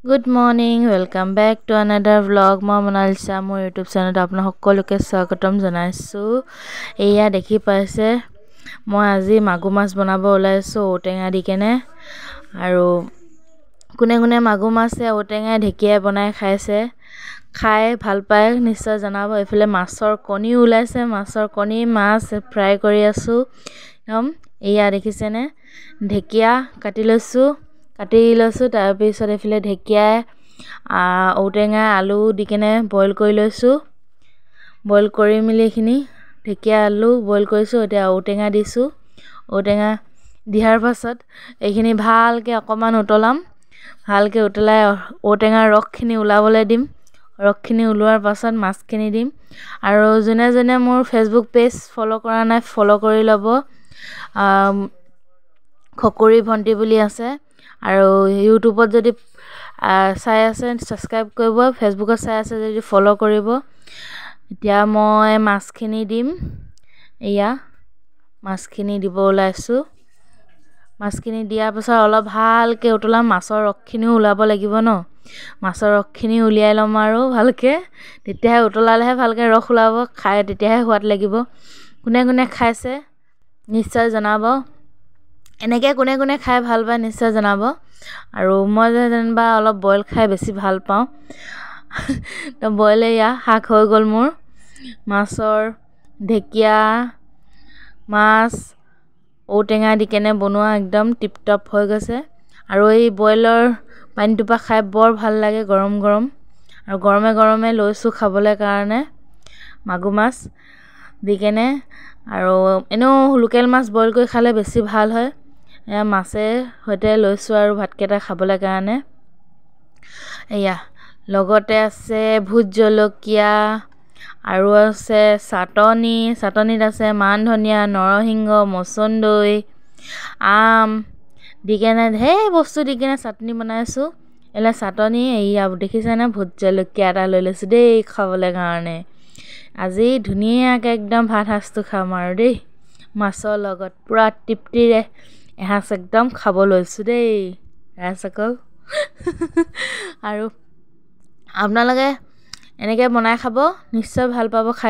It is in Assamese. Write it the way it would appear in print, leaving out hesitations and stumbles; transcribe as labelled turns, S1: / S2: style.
S1: Good morning, welcome back to another vlog. মই মনালিছা মোৰ ইউটিউব চেনেলত আপোনাক সকলোকে স্বাগতম জনাইছো। এয়া দেখি পাইছে মই আজি মাগুৰ মাছ বনাব ওলাইছো ঔটেঙা দি কেনে আৰু কোনে কোনে মাগুৰ মাছে ঔটেঙা ঢেকিয়াই বনাই খাইছে খাই ভাল পায় নিশ্চয় জনাব। এফালে মাছৰ কণী ওলাইছে মাছৰ কণী মাছ ফ্ৰাই কৰি আছো এয়া দেখিছেনে ঢেকিয়া কাটি লৈছো তাৰ পিছত এফালে ঢেকিয়াই ঔটেঙা আলু দি কেনে বইল কৰি লৈছো বইল কৰি মিলি খিনি ঢেকিয়া আলু বইল কৰিছো এতিয়া ঔটেঙা দিছো ঔটেঙা দিয়াৰ পাছত এইখিনি ভালকে অকমান উতলাম ভালকে উতলাই ঔটেঙাৰ ৰসখিনি ওলাবলৈ দিম ৰসখিনি ওলোৱাৰ পাছত মাছখিনি দিম আৰু জনে জনে মোৰ ফেচবুক পেজ ফলো কৰা নাই ফলো কৰি ল'ব খকুৰি ভন্টি বুলি আছে আৰু ইউটিউবত যদি চাই আছে সাবস্ক্ৰাইব কৰিব ফেচবুকত চাই আছে যদি ফলো কৰিব এতিয়া মই মাছখিনি দিম এয়া মাছখিনি দিব ওলাইছো মাছখিনি দিয়াৰ পিছত অলপ ভালকে উতলাম মাছৰ ৰসখিনিও ওলাব লাগিব ন মাছৰ ৰসখিনি উলিয়াই লম আৰু ভালকে তেতিয়াহে উতলালেহে ভালকে ৰস ওলাব খাই তেতিয়াহে সোৱাদ লাগিব কোনে কোনে খাইছে নিশ্চয় জনাব এনেকে কোনে কোনে খাই ভাল পায় নিশ্চয় জনাব আৰু মই যেনিবা অলপ বইল খাই বেছি ভাল পাওঁ তো বইল এয়া শাক হৈ গ'ল মোৰ মাছৰ ঢেকিয়া মাছ ঔটেঙা দি কেনে বনোৱা একদম টিপটপ হৈ গৈছে আৰু এই বইলৰ পানীটোপা খাই বৰ ভাল লাগে গৰম গৰম আৰু গৰমে গৰমে লৈছো খাবলৈ কাৰণে মাগুৰ মাছ দি কেনে আৰু এনেও লোকেল মাছ বইল কৰি খালে বেছি ভাল হয় এয়া মাছে সৈতে লৈছো আৰু ভাতকেইটা খাবলৈ কাৰণে এয়া লগতে আছে ভোট জলকীয়া আৰু আছে চাটনিত আছে মান ধনিয়া নৰসিংহ মচন্দৈ আম দি কেনে ঢেৰ বস্তু দি কেনে চাটনি বনাইছো এলা চাটনি এয়া দেখিছেনে ভোট জলকীয়া এটা লৈ লৈছো দেই খাবলৈ কাৰণে আজি ধুনীয়াকৈ একদম ভাত সাজটো খাম আৰু দেই মাছৰ লগত পুৰা তৃপ্তিৰে এসাঁজ একদম খাব লৈছো দেই ৰাইজসকল আৰু আপোনালোকে এনেকৈ বনাই খাব নিশ্চয় ভাল পাব খাই